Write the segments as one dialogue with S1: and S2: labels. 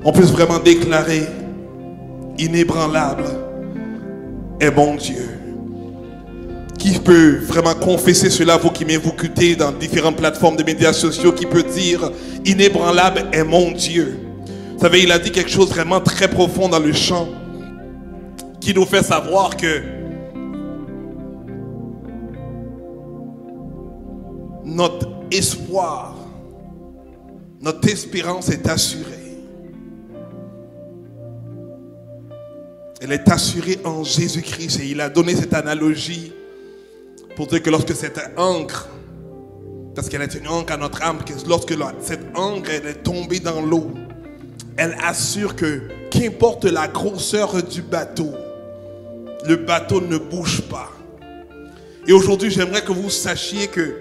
S1: on puisse vraiment déclarer inébranlable est mon Dieu. Qui peut vraiment confesser cela, vous qui m'écoutez dans différentes plateformes de médias sociaux, qui peut dire inébranlable est mon Dieu. Vous savez, il a dit quelque chose vraiment très profond dans le chant qui nous fait savoir que notre espoir, notre espérance est assurée. Elle est assurée en Jésus-Christ. Et il a donné cette analogie pour dire que lorsque cette encre, parce qu'elle est une encre à notre âme, que lorsque cette encre elle est tombée dans l'eau, elle assure que qu'importe la grosseur du bateau, le bateau ne bouge pas. Et aujourd'hui, j'aimerais que vous sachiez que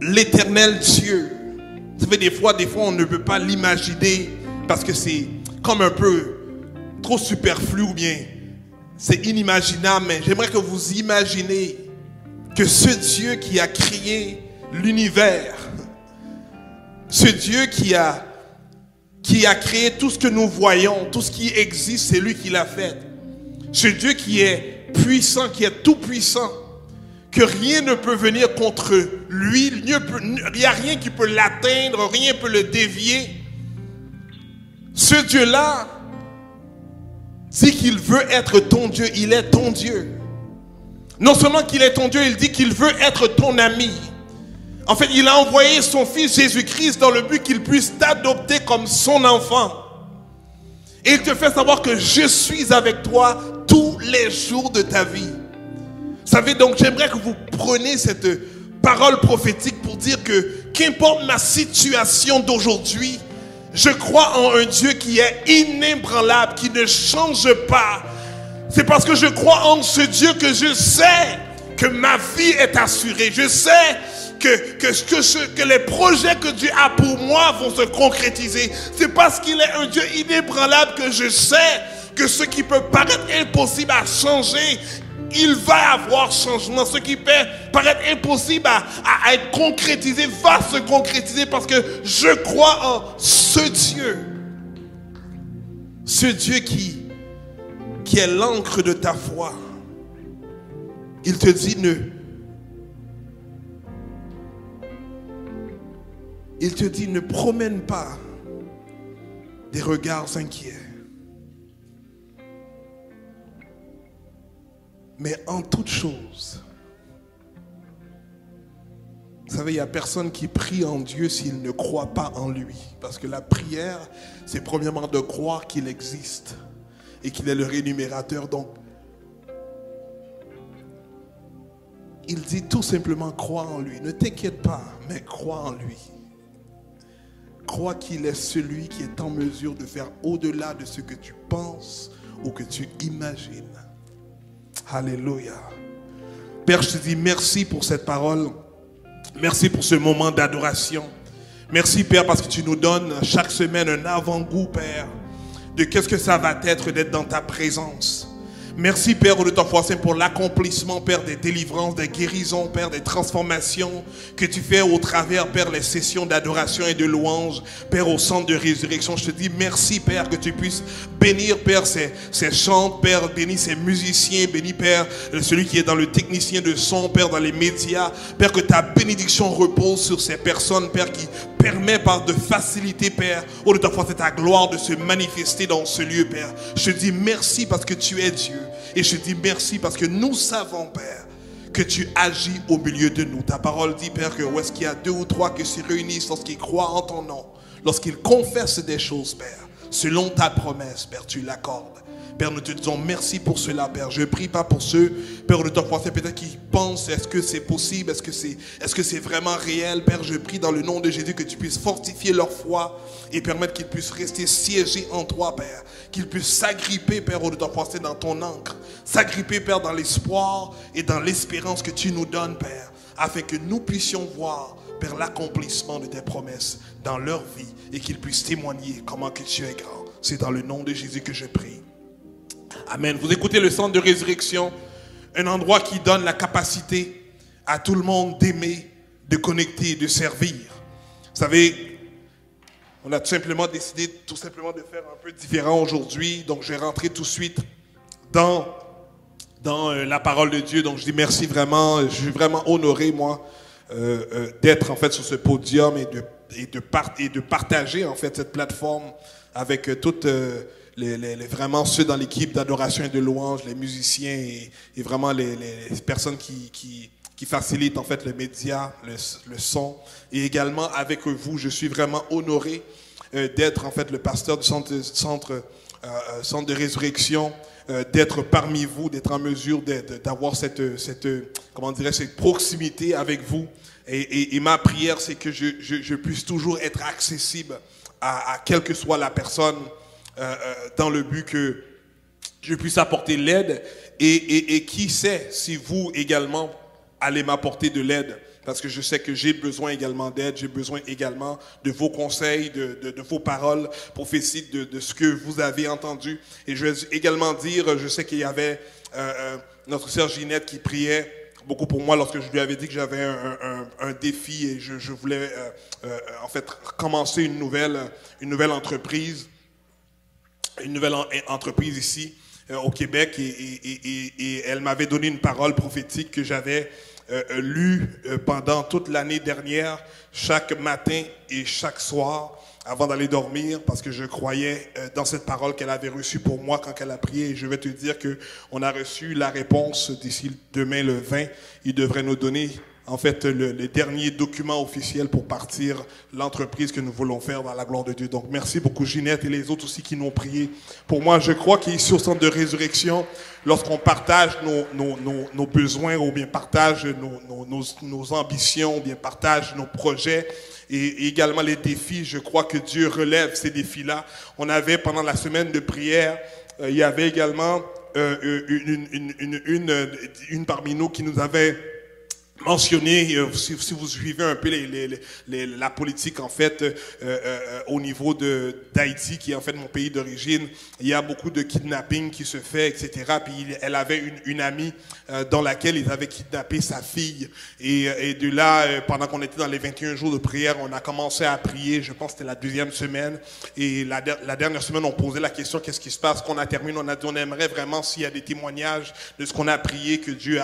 S1: l'éternel Dieu, vous savez, des fois on ne peut pas l'imaginer parce que c'est comme un peu trop superflu ou bien c'est inimaginable, mais j'aimerais que vous imaginez que ce Dieu qui a créé l'univers, ce Dieu qui a créé tout ce que nous voyons, tout ce qui existe, c'est lui qui l'a fait. Ce Dieu qui est puissant, qui est tout puissant, que rien ne peut venir contre lui, il n'y a rien qui peut l'atteindre, rien ne peut le dévier. Ce Dieu-là dit qu'il veut être ton Dieu, il est ton Dieu. Non seulement qu'il est ton Dieu, il dit qu'il veut être ton ami. En fait, il a envoyé son fils Jésus-Christ dans le but qu'il puisse t'adopter comme son enfant. Et il te fait savoir que je suis avec toi tous les jours de ta vie. Vous savez, donc j'aimerais que vous preniez cette parole prophétique pour dire que qu'importe ma situation d'aujourd'hui, je crois en un Dieu qui est inébranlable, qui ne change pas. C'est parce que je crois en ce Dieu que je sais que ma vie est assurée. Je sais que les projets que Dieu a pour moi vont se concrétiser. C'est parce qu'il est un Dieu inébranlable que je sais que ce qui peut paraître impossible à changer, il va avoir changement. Ce qui peut paraître impossible à être concrétisé va se concrétiser parce que je crois en ce Dieu. Ce Dieu qui est l'encre de ta foi. Il te dit ne promène pas des regards inquiets. Mais en toute chose, vous savez, il n'y a personne qui prie en Dieu s'il ne croit pas en lui. Parce que la prière, c'est premièrement de croire qu'il existe et qu'il est le rémunérateur. Donc, il dit tout simplement crois en lui. Ne t'inquiète pas, mais crois en lui. Crois qu'il est celui qui est en mesure de faire au-delà de ce que tu penses ou que tu imagines. Alléluia. Père, je te dis merci pour cette parole. Merci pour ce moment d'adoration. Merci, Père, parce que tu nous donnes chaque semaine un avant-goût, Père, de qu'est-ce que ça va être d'être dans ta présence. Merci, Père, de ton foi saint pour l'accomplissement, Père, des délivrances, des guérisons, Père, des transformations que tu fais au travers, Père, les sessions d'adoration et de louange, Père, au centre de résurrection. Je te dis merci, Père, que tu puisses bénir, Père, ces chants, Père, bénis ces musiciens, bénis, Père, celui qui est dans le technicien de son, Père, dans les médias, Père, que ta bénédiction repose sur ces personnes, Père, qui permet par de facilité, Père, oh, de ta foi, c'est ta gloire de se manifester dans ce lieu, Père. Je te dis merci parce que tu es Dieu. Et je te dis merci parce que nous savons, Père, que tu agis au milieu de nous. Ta parole dit, Père, que où est-ce qu'il y a 2 ou 3 qui se réunissent lorsqu'ils croient en ton nom, lorsqu'ils confessent des choses, Père, selon ta promesse, Père, tu l'accordes. Père, nous te disons merci pour cela, Père. Je prie pas pour ceux, Père, de ton français, peut-être qui pensent, est-ce que c'est possible, est-ce que c'est vraiment réel, Père. Je prie dans le nom de Jésus que tu puisses fortifier leur foi et permettre qu'ils puissent rester siégés en toi, Père. Qu'ils puissent s'agripper, Père, de ton français, dans ton encre. S'agripper, Père, dans l'espoir et dans l'espérance que tu nous donnes, Père, afin que nous puissions voir, Père, l'accomplissement de tes promesses dans leur vie et qu'ils puissent témoigner comment que tu es grand. C'est dans le nom de Jésus que je prie. Amen. Vous écoutez le centre de résurrection, un endroit qui donne la capacité à tout le monde d'aimer, de connecter, de servir. Vous savez, On a tout simplement décidé de faire un peu différent aujourd'hui. Donc, je vais rentrer tout de suite dans la parole de Dieu. Donc, je dis merci vraiment. Je suis vraiment honoré, moi, d'être en fait sur ce podium et de partager en fait cette plateforme avec toutes vraiment ceux dans l'équipe d'adoration et de louange, les musiciens et vraiment les personnes qui facilitent en fait le média, le son. Et également avec vous, je suis vraiment honoré d'être en fait le pasteur du centre de résurrection, d'être parmi vous, d'être en mesure d'avoir cette proximité avec vous. Et ma prière, c'est que je puisse toujours être accessible à quelle que soit la personne, dans le but que je puisse apporter l'aide. Et qui sait si vous également allez m'apporter de l'aide. Parce que je sais que j'ai besoin également d'aide, j'ai besoin également de vos conseils, de vos paroles prophétiques, de ce que vous avez entendu. Et je vais également dire, je sais qu'il y avait notre sœur Ginette qui priait beaucoup pour moi lorsque je lui avais dit que j'avais un défi et je voulais en fait commencer une nouvelle entreprise, ici au Québec et elle m'avait donné une parole prophétique que j'avais lu pendant toute l'année dernière, chaque matin et chaque soir, avant d'aller dormir, parce que je croyais dans cette parole qu'elle avait reçue pour moi quand elle a prié. Et je vais te dire qu'on a reçu la réponse d'ici demain le 20. Il devrait nous donner en fait les derniers documents officiels pour partir l'entreprise que nous voulons faire dans la gloire de Dieu. Donc merci beaucoup Ginette et les autres aussi qui nous ont prié pour moi. Je crois qu'ici au centre de résurrection, lorsqu'on partage nos besoins ou bien partage nos ambitions ou bien partage nos projets et également les défis, je crois que Dieu relève ces défis-là. On avait pendant la semaine de prière, il y avait également une parmi nous qui nous avait mentionné, si vous suivez un peu la politique en fait au niveau d'Haïti, qui est en fait mon pays d'origine, il y a beaucoup de kidnapping qui se fait, etc. Puis elle avait une amie dans laquelle ils avaient kidnappé sa fille. Et de là, pendant qu'on était dans les 21 jours de prière, on a commencé à prier, je pense que c'était la deuxième semaine. Et la dernière semaine, on posait la question, qu'est-ce qui se passe? Qu'on a terminé, on a dit, on aimerait vraiment s'il y a des témoignages de ce qu'on a prié, que Dieu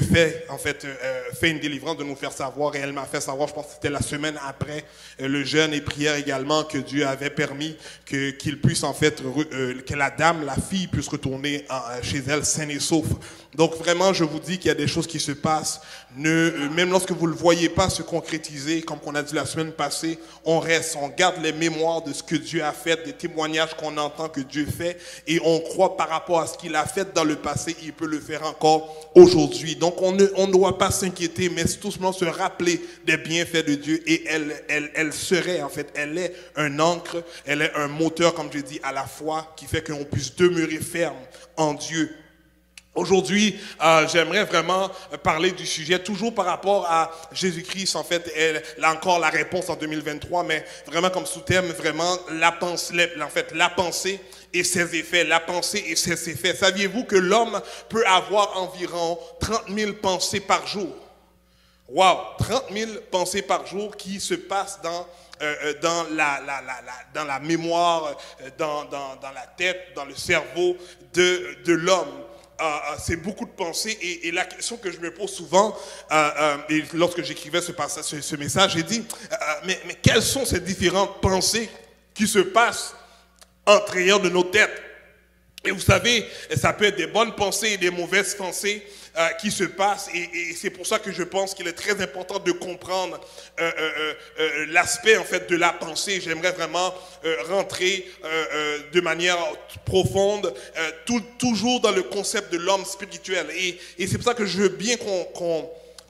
S1: fait, en fait, fait une délivrance, de nous faire savoir. Et elle m'a fait savoir, je pense que c'était la semaine après le jeûne et prière également, que Dieu avait permis qu'il puisse en fait, que la fille puisse retourner chez elle saine et sauf. Donc vraiment, je vous dis qu'il y a des choses qui se passent. Même lorsque vous ne le voyez pas se concrétiser, comme on a dit la semaine passée, on reste, on garde les mémoires de ce que Dieu a fait, des témoignages qu'on entend que Dieu fait, et on croit par rapport à ce qu'il a fait dans le passé, il peut le faire encore aujourd'hui. Donc on ne doit pas s'inquiéter, mais tout simplement se rappeler des bienfaits de Dieu. Et elle serait, en fait, elle est un ancre, elle est un moteur, comme je dis, à la foi, qui fait qu'on puisse demeurer ferme en Dieu. Aujourd'hui, j'aimerais vraiment parler du sujet, toujours par rapport à Jésus-Christ. En fait, là encore la réponse en 2023, mais vraiment comme sous-thème, vraiment la pensée et ses effets, la pensée et ses effets. Saviez-vous que l'homme peut avoir environ 30 000 pensées par jour? Wow, 30 000 pensées par jour qui se passent dans la mémoire, dans la tête, dans le cerveau de l'homme. C'est beaucoup de pensées et la question que je me pose souvent et lorsque j'écrivais ce message, j'ai dit mais quelles sont ces différentes pensées qui se passent en l'intérieur de nos têtes? Et vous savez, ça peut être des bonnes pensées et des mauvaises pensées qui se passent. Et c'est pour ça que je pense qu'il est très important de comprendre l'aspect en fait de la pensée. J'aimerais vraiment rentrer de manière profonde, toujours dans le concept de l'homme spirituel. Et c'est pour ça que je veux bien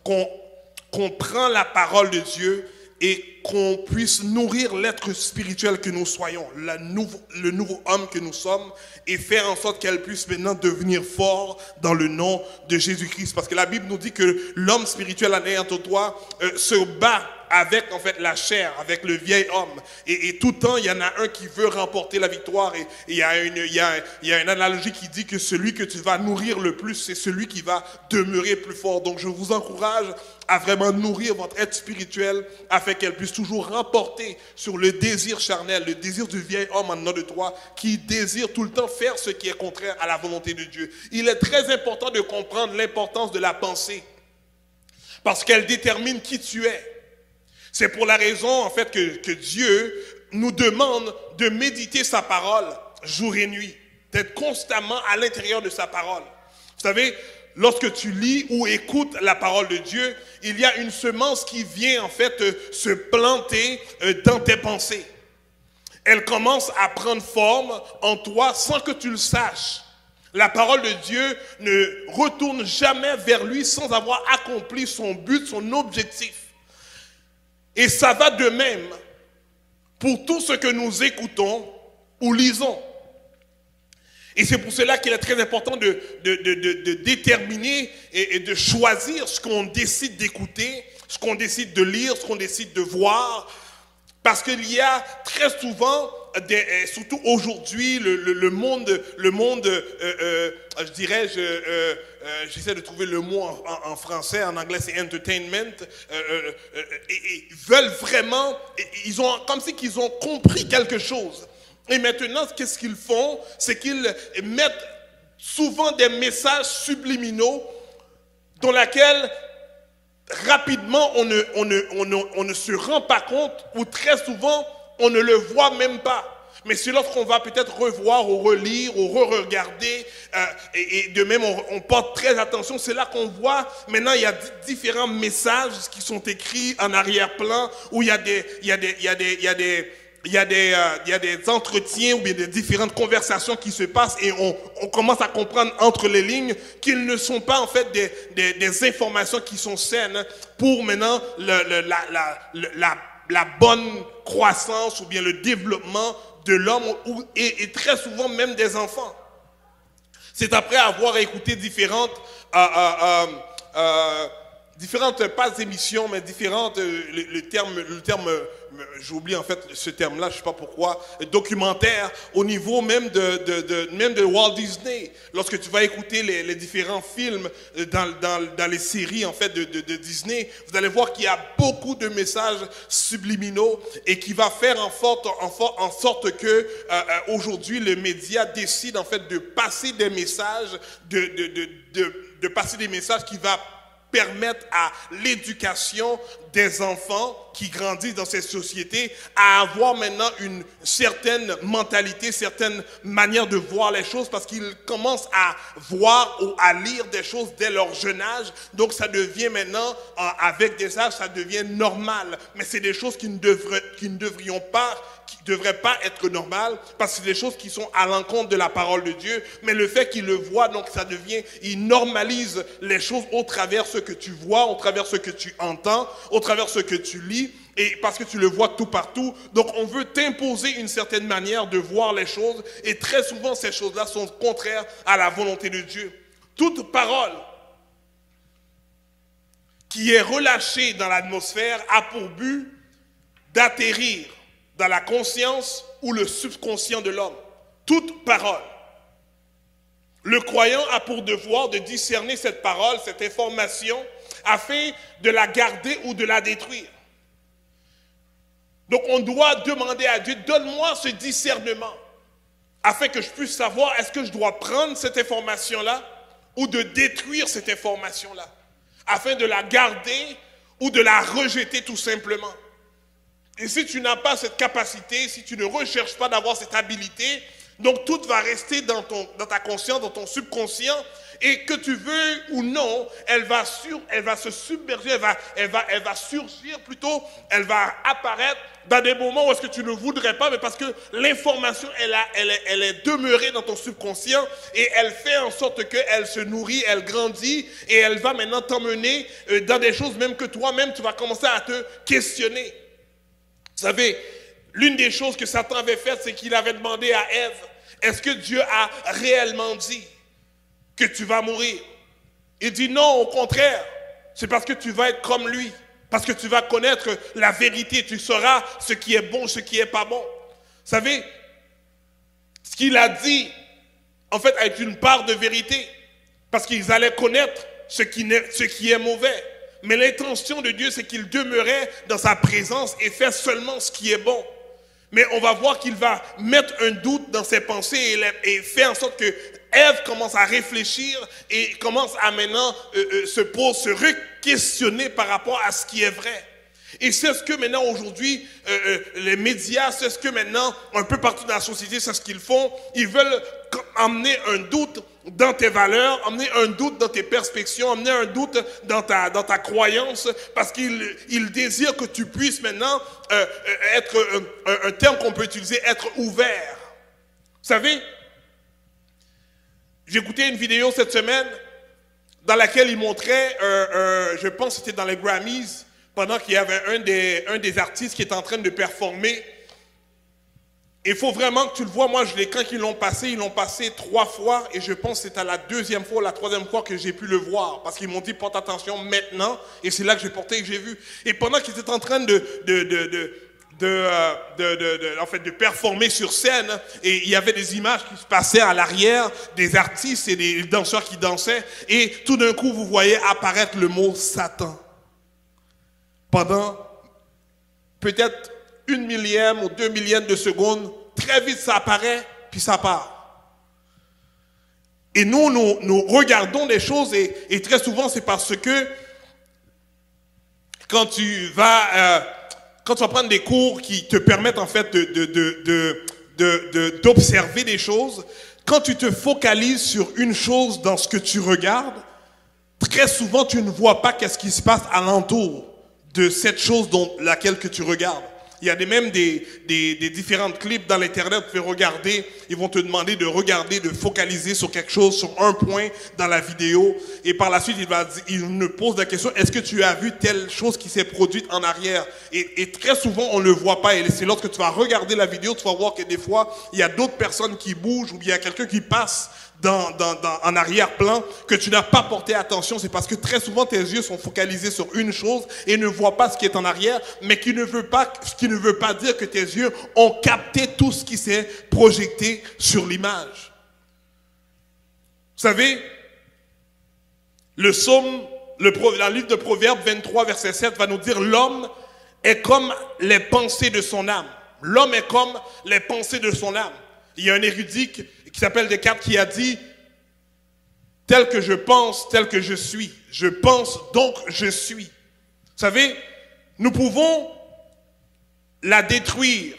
S1: qu'on prend la parole de Dieu et qu'on puisse nourrir l'être spirituel que nous soyons, le nouveau homme que nous sommes, et faire en sorte qu'elle puisse maintenant devenir fort dans le nom de Jésus-Christ. Parce que la Bible nous dit que l'homme spirituel en ayant au toit se bat avec en fait la chair, avec le vieil homme. Et tout le temps, il y en a un qui veut remporter la victoire. Et il y a une analogie qui dit que celui que tu vas nourrir le plus, c'est celui qui va demeurer plus fort. Donc je vous encourage à vraiment nourrir votre être spirituel afin qu'elle puisse toujours remporter sur le désir charnel, le désir du vieil homme en dedans de toi qui désire tout le temps faire ce qui est contraire à la volonté de Dieu. Il est très important de comprendre l'importance de la pensée parce qu'elle détermine qui tu es. C'est pour la raison en fait que Dieu nous demande de méditer sa parole jour et nuit, d'être constamment à l'intérieur de sa parole. Vous savez, lorsque tu lis ou écoutes la parole de Dieu, il y a une semence qui vient en fait se planter dans tes pensées. Elle commence à prendre forme en toi sans que tu le saches. La parole de Dieu ne retourne jamais vers lui sans avoir accompli son but, son objectif. Et ça va de même pour tout ce que nous écoutons ou lisons. Et c'est pour cela qu'il est très important de déterminer et de choisir ce qu'on décide d'écouter, ce qu'on décide de lire, ce qu'on décide de voir. Parce qu'il y a très souvent, surtout aujourd'hui, le monde, je dirais, j'essaie de trouver le mot en français, en anglais c'est entertainment, et veulent vraiment, ils ont comme si qu'ils ont compris quelque chose. Et maintenant, qu'est-ce qu'ils font? C'est qu'ils mettent souvent des messages subliminaux dans lesquels rapidement on ne se rend pas compte ou très souvent on ne le voit même pas. Mais c'est lorsqu'on va peut-être revoir ou relire ou re-regarder et de même on porte très attention, c'est là qu'on voit maintenant il y a différents messages qui sont écrits en arrière-plan où il y a des entretiens ou bien des différentes conversations qui se passent et on commence à comprendre entre les lignes qu'ils ne sont pas en fait des informations qui sont saines pour maintenant la bonne croissance ou bien le développement de l'homme et très souvent même des enfants. C'est après avoir écouté différentes pas émissions, mais différentes, le terme, j'oublie en fait ce terme-là, je ne sais pas pourquoi, documentaire au niveau même de Walt Disney. Lorsque tu vas écouter les différents films dans les séries en fait de Disney, vous allez voir qu'il y a beaucoup de messages subliminaux et qui va faire en sorte que aujourd'hui les médias décident en fait de passer des messages, de passer des messages qui va permettre à l'éducation des enfants qui grandissent dans ces sociétés à avoir maintenant une certaine mentalité, certaine manière de voir les choses parce qu'ils commencent à voir ou à lire des choses dès leur jeune âge. Donc ça devient maintenant, avec des âges, ça devient normal. Mais c'est des choses qui ne devraient pas être normales parce que c'est des choses qui sont à l'encontre de la parole de Dieu. Mais le fait qu'ils le voient, donc ça devient, ils normalisent les choses au travers ce que tu vois, au travers ce que tu entends, au travers ce que tu lis. Et parce que tu le vois tout partout, donc on veut t'imposer une certaine manière de voir les choses et très souvent ces choses-là sont contraires à la volonté de Dieu. Toute parole qui est relâchée dans l'atmosphère a pour but d'atterrir dans la conscience ou le subconscient de l'homme. Toute parole. Le croyant a pour devoir de discerner cette parole, cette information, afin de la garder ou de la détruire. Donc on doit demander à Dieu, donne-moi ce discernement, afin que je puisse savoir est-ce que je dois prendre cette information-là ou de détruire cette information-là, afin de la garder ou de la rejeter tout simplement. Et si tu n'as pas cette capacité, si tu ne recherches pas d'avoir cette habilité, donc tout va rester dans ta conscience, dans ton subconscient, et que tu veux ou non, elle va se submerger, elle va surgir plutôt, elle va apparaître dans des moments où est-ce que tu ne voudrais pas, mais parce que l'information, elle est demeurée dans ton subconscient et elle fait en sorte qu'elle se nourrit, elle grandit et elle va maintenant t'emmener dans des choses même que toi-même, tu vas commencer à te questionner. Vous savez, l'une des choses que Satan avait faites, c'est qu'il avait demandé à Ève, est-ce que Dieu a réellement dit que tu vas mourir? Il dit non, au contraire, c'est parce que tu vas être comme lui. Parce que tu vas connaître la vérité, tu sauras ce qui est bon, ce qui n'est pas bon. Vous savez, ce qu'il a dit, en fait, a une part de vérité. Parce qu'ils allaient connaître ce qui est mauvais. Mais l'intention de Dieu, c'est qu'il demeurait dans sa présence et fait seulement ce qui est bon. Mais on va voir qu'il va mettre un doute dans ses pensées et faire en sorte que Ève commence à réfléchir et commence à maintenant se re-questionner par rapport à ce qui est vrai. Et c'est ce que maintenant aujourd'hui, les médias, c'est ce que maintenant, un peu partout dans la société, c'est ce qu'ils font. Ils veulent amener un doute dans tes valeurs, amener un doute dans tes perspectives, amener un doute dans ta croyance, parce qu'ils désirent que tu puisses maintenant être, un terme qu'on peut utiliser, être ouvert. Vous savez, j'ai écouté une vidéo cette semaine dans laquelle il montrait, je pense que c'était dans les Grammys, pendant qu'il y avait un des artistes qui est en train de performer. Il faut vraiment que tu le vois. Moi, quand ils l'ont passé 3 fois. Et je pense que c'était la 2e fois ou la 3e fois que j'ai pu le voir. Parce qu'ils m'ont dit, porte attention maintenant. Et c'est là que j'ai porté et que j'ai vu. Et pendant qu'ils étaient en train de performer sur scène, et il y avait des images qui se passaient à l'arrière, des artistes et des danseurs qui dansaient. Et tout d'un coup, vous voyez apparaître le mot Satan. Pendant peut-être 1 millième ou 2 millièmes de seconde, très vite ça apparaît, puis ça part. Et nous regardons les choses et très souvent c'est parce que quand tu vas prendre des cours qui te permettent en fait d'observer des choses, quand tu te focalises sur une chose dans ce que tu regardes, très souvent tu ne vois pas qu'est-ce qui se passe alentour de cette chose laquelle que tu regardes. Il y a même des différentes clips dans l'internet, tu peux regarder, ils vont te demander de regarder, de focaliser sur quelque chose, sur un point dans la vidéo, et par la suite il nous pose la question, est-ce que tu as vu telle chose qui s'est produite en arrière? Et très souvent on ne le voit pas, et c'est lorsque tu vas regarder la vidéo, tu vas voir que des fois il y a d'autres personnes qui bougent, ou il y a quelqu'un qui passe en arrière-plan, que tu n'as pas porté attention. C'est parce que très souvent tes yeux sont focalisés sur une chose et ne voient pas ce qui est en arrière, mais ce qui ne veut pas dire que tes yeux ont capté tout ce qui s'est projeté sur l'image. Vous savez, le livre de Proverbes 23 verset 7 va nous dire: l'homme est comme les pensées de son âme. L'homme est comme les pensées de son âme. Il y a un érudit qui s'appelle Descartes qui a dit: tel que je pense, tel que je suis. Je pense, donc je suis. Vous savez, nous pouvons la détruire.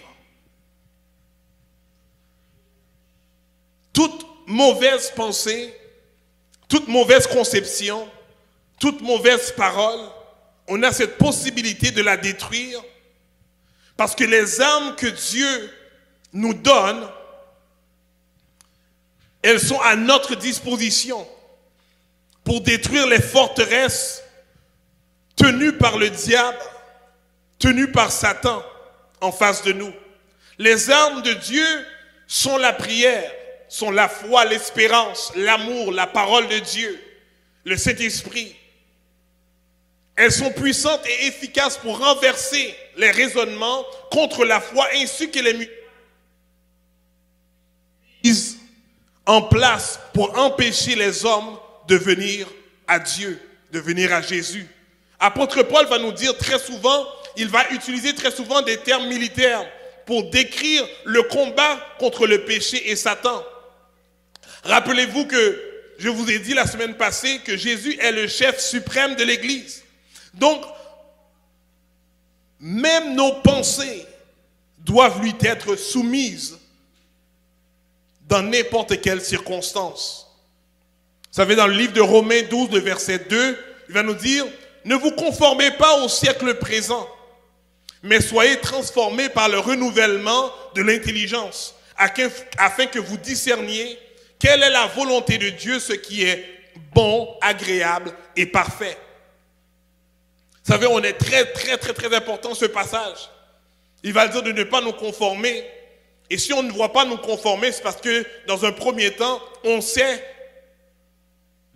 S1: Toute mauvaise pensée, toute mauvaise conception, toute mauvaise parole, on a cette possibilité de la détruire, parce que les armes que Dieu nous donne, elles sont à notre disposition pour détruire les forteresses tenues par le diable, tenues par Satan en face de nous. Les armes de Dieu sont la prière, sont la foi, l'espérance, l'amour, la parole de Dieu, le Saint-Esprit. Elles sont puissantes et efficaces pour renverser les raisonnements contre la foi ainsi que les mises en place pour empêcher les hommes de venir à Dieu, de venir à Jésus. Apôtre Paul va nous dire très souvent, il va utiliser très souvent des termes militaires pour décrire le combat contre le péché et Satan. Rappelez-vous que je vous ai dit la semaine passée que Jésus est le chef suprême de l'Église. Donc, même nos pensées doivent lui être soumises dans n'importe quelle circonstance. Vous savez, dans le livre de Romains 12, le verset 2, il va nous dire: ne vous conformez pas au siècle présent, mais soyez transformés par le renouvellement de l'intelligence, afin que vous discerniez quelle est la volonté de Dieu, ce qui est bon, agréable et parfait. Vous savez, on est très important ce passage. Il va dire de ne pas nous conformer. Et si on ne voit pas nous conformer, c'est parce que dans un premier temps, on sait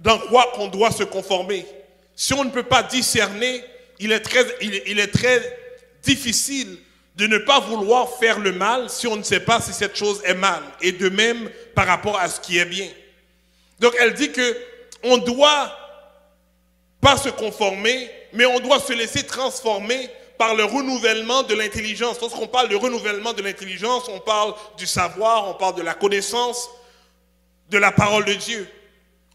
S1: dans quoi qu'on doit se conformer. Si on ne peut pas discerner il est très difficile de ne pas vouloir faire le mal si on ne sait pas si cette chose est mal. Et de même par rapport à ce qui est bien. Donc elle dit que on ne doit pas se conformer, mais on doit se laisser transformer par le renouvellement de l'intelligence. Lorsqu'on parle de renouvellement de l'intelligence, on parle du savoir, on parle de la connaissance, de la parole de Dieu.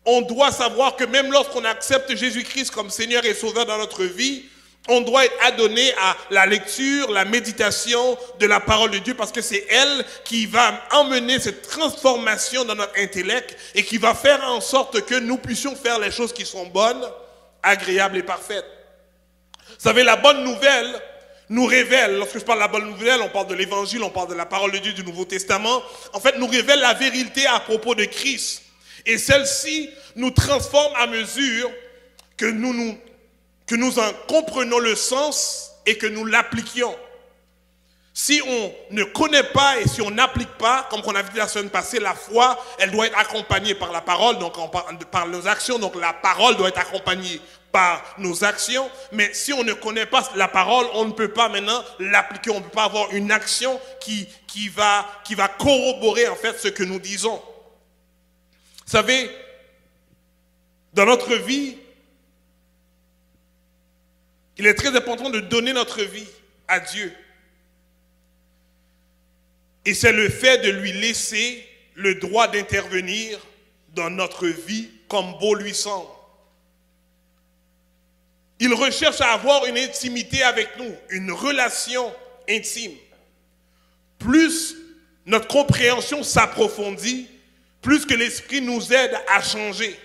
S1: On doit savoir que même lorsqu'on accepte Jésus-Christ comme Seigneur et Sauveur dans notre vie, on doit être adonné à la lecture, la méditation de la parole de Dieu parce que c'est elle qui va emmener cette transformation dans notre intellect et qui va faire en sorte que nous puissions faire les choses qui sont bonnes, agréables et parfaites. Vous savez, la bonne nouvelle nous révèle, lorsque je parle de la bonne nouvelle, on parle de l'évangile, on parle de la parole de Dieu du Nouveau Testament, en fait, nous révèle la vérité à propos de Christ. Et celle-ci nous transforme à mesure que nous en comprenons le sens et que nous l'appliquions. Si on ne connaît pas et si on n'applique pas, comme on a vu la semaine passée, la foi, elle doit être accompagnée par la parole, donc par nos actions. Donc la parole doit être accompagnée par nos actions. Mais si on ne connaît pas la parole, on ne peut pas maintenant l'appliquer. On ne peut pas avoir une action qui va corroborer en fait ce que nous disons. Vous savez, dans notre vie, il est très important de donner notre vie à Dieu. Et c'est le fait de lui laisser le droit d'intervenir dans notre vie comme beau lui semble. Il recherche à avoir une intimité avec nous, une relation intime. Plus notre compréhension s'approfondit, plus que l'Esprit nous aide à changer.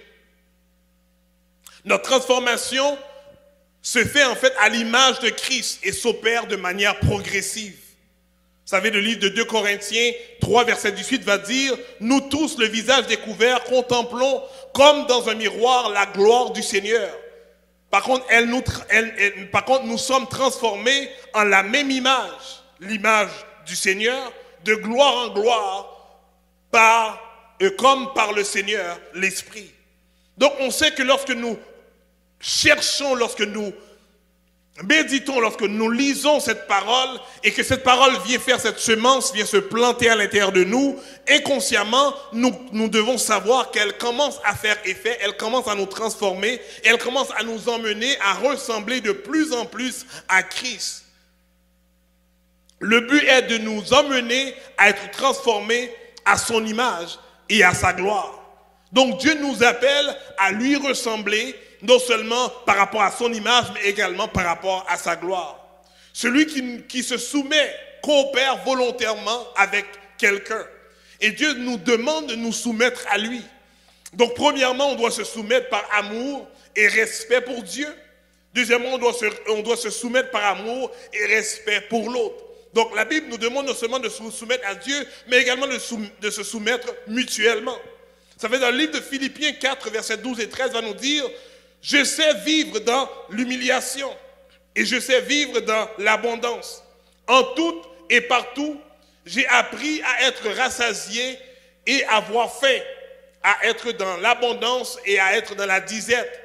S1: Notre transformation se fait en fait à l'image de Christ et s'opère de manière progressive. Vous savez, le livre de 2 Corinthiens 3, verset 18 va dire « Nous tous, le visage découvert, contemplons comme dans un miroir la gloire du Seigneur. Par contre, nous sommes transformés en la même image, l'image du Seigneur, de gloire en gloire, comme par le Seigneur, l'Esprit. » Donc, on sait que lorsque nous cherchons, lorsque nous méditons, lorsque nous lisons cette parole et que cette parole vient faire cette semence, vient se planter à l'intérieur de nous, inconsciemment, nous devons savoir qu'elle commence à faire effet, elle commence à nous transformer, et elle commence à nous emmener à ressembler de plus en plus à Christ. Le but est de nous emmener à être transformés à son image et à sa gloire. Donc Dieu nous appelle à lui ressembler, non seulement par rapport à son image, mais également par rapport à sa gloire. Celui qui se soumet coopère volontairement avec quelqu'un. Et Dieu nous demande de nous soumettre à lui. Donc premièrement, on doit se soumettre par amour et respect pour Dieu. Deuxièmement, on doit se soumettre par amour et respect pour l'autre. Donc la Bible nous demande non seulement de se soumettre à Dieu, mais également de se soumettre mutuellement. Ça fait dans le livre de Philippiens 4, versets 12 et 13, va nous dire « Je sais vivre dans l'humiliation et je sais vivre dans l'abondance. En tout et partout, j'ai appris à être rassasié et à avoir faim, à être dans l'abondance et à être dans la disette. »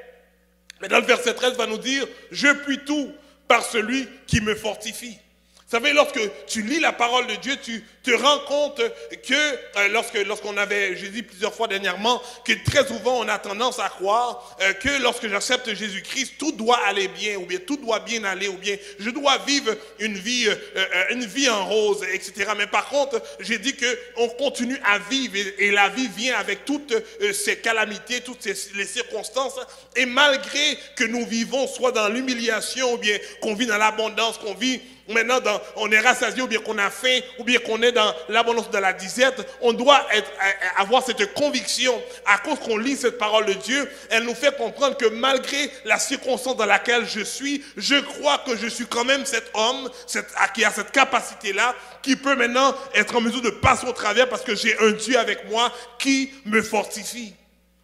S1: Mais dans le verset 13, va nous dire « Je puis tout par celui qui me fortifie. » Vous savez, lorsque tu lis la parole de Dieu, tu te rends compte que lorsqu'on avait, j'ai dit plusieurs fois dernièrement, que très souvent on a tendance à croire que lorsque j'accepte Jésus-Christ, tout doit aller bien, ou bien tout doit bien aller, ou bien je dois vivre une vie en rose, etc. Mais par contre, j'ai dit qu'on continue à vivre et la vie vient avec toutes ces calamités, toutes les circonstances. Et malgré que nous vivons soit dans l'humiliation, ou bien qu'on vit dans l'abondance, qu'on vit maintenant, on est rassasié ou bien qu'on a faim ou bien qu'on est dans l'abondance de la disette, on doit avoir cette conviction à cause qu'on lit cette parole de Dieu. Elle nous fait comprendre que malgré la circonstance dans laquelle je suis, je crois que je suis quand même cet homme qui a cette capacité-là, qui peut maintenant être en mesure de passer au travers parce que j'ai un Dieu avec moi qui me fortifie.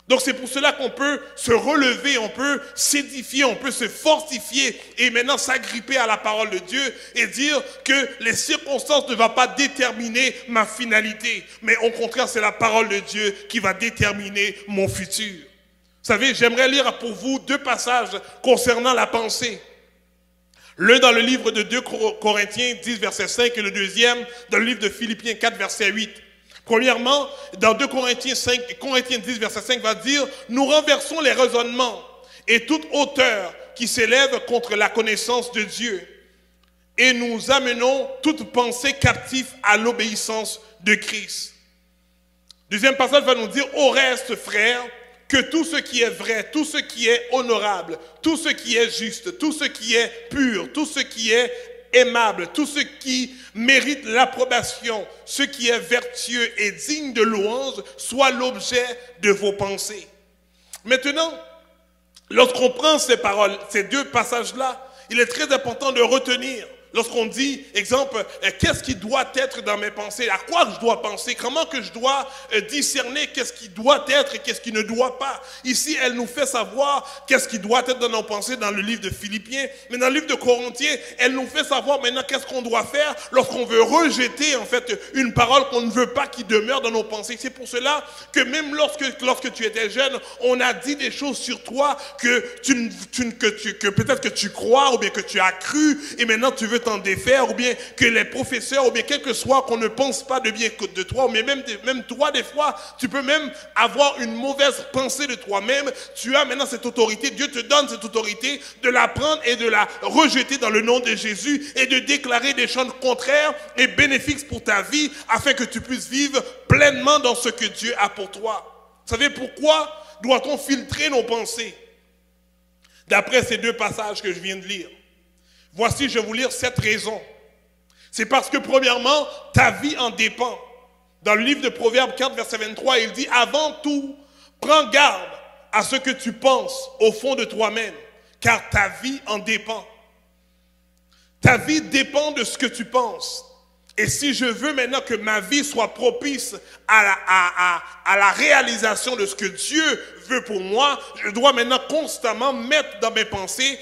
S1: Donc c'est pour cela qu'on peut se relever, on peut s'édifier, on peut se fortifier et maintenant s'agripper à la parole de Dieu et dire que les circonstances ne vont pas déterminer ma finalité, mais au contraire c'est la parole de Dieu qui va déterminer mon futur. Vous savez, j'aimerais lire pour vous 2 passages concernant la pensée. L'un dans le livre de 2 Corinthiens 10, verset 5, et le deuxième dans le livre de Philippiens 4, verset 8. Premièrement, dans 2 Corinthiens 10, verset 5 va dire « Nous renversons les raisonnements et toute hauteur qui s'élève contre la connaissance de Dieu et nous amenons toute pensée captive à l'obéissance de Christ. » Deuxième passage va nous dire « Au reste, frères, que tout ce qui est vrai, tout ce qui est honorable, tout ce qui est juste, tout ce qui est pur, tout ce qui est aimable, tout ce qui mérite l'approbation, ce qui est vertueux et digne de louange, soit l'objet de vos pensées. » Maintenant, lorsqu'on prend ces paroles, ces deux passages-là, il est très important de retenir. Lorsqu'on dit, exemple, qu'est-ce qui doit être dans mes pensées, à quoi je dois penser, comment que je dois discerner qu'est-ce qui doit être et qu'est-ce qui ne doit pas. Ici, elle nous fait savoir qu'est-ce qui doit être dans nos pensées dans le livre de Philippiens, mais dans le livre de Corinthiens, elle nous fait savoir maintenant qu'est-ce qu'on doit faire lorsqu'on veut rejeter en fait une parole qu'on ne veut pas qui demeure dans nos pensées. C'est pour cela que même lorsque tu étais jeune, on a dit des choses sur toi que peut-être que tu crois ou bien que tu as cru et maintenant tu veux t'en défaire, ou bien que les professeurs, ou bien quel que soit qu'on ne pense pas de bien de toi, mais même toi des fois, tu peux même avoir une mauvaise pensée de toi-même. Tu as maintenant cette autorité, Dieu te donne cette autorité de la prendre et de la rejeter dans le nom de Jésus et de déclarer des choses contraires et bénéfiques pour ta vie afin que tu puisses vivre pleinement dans ce que Dieu a pour toi. Vous savez pourquoi doit-on filtrer nos pensées? D'après ces deux passages que je viens de lire. Voici, je vais vous lire 7 raisons. C'est parce que, premièrement, ta vie en dépend. Dans le livre de Proverbes 4, verset 23, il dit « Avant tout, prends garde à ce que tu penses au fond de toi-même, car ta vie en dépend. » Ta vie dépend de ce que tu penses. Et si je veux maintenant que ma vie soit propice à la réalisation de ce que Dieu veut pour moi, je dois maintenant constamment mettre dans mes pensées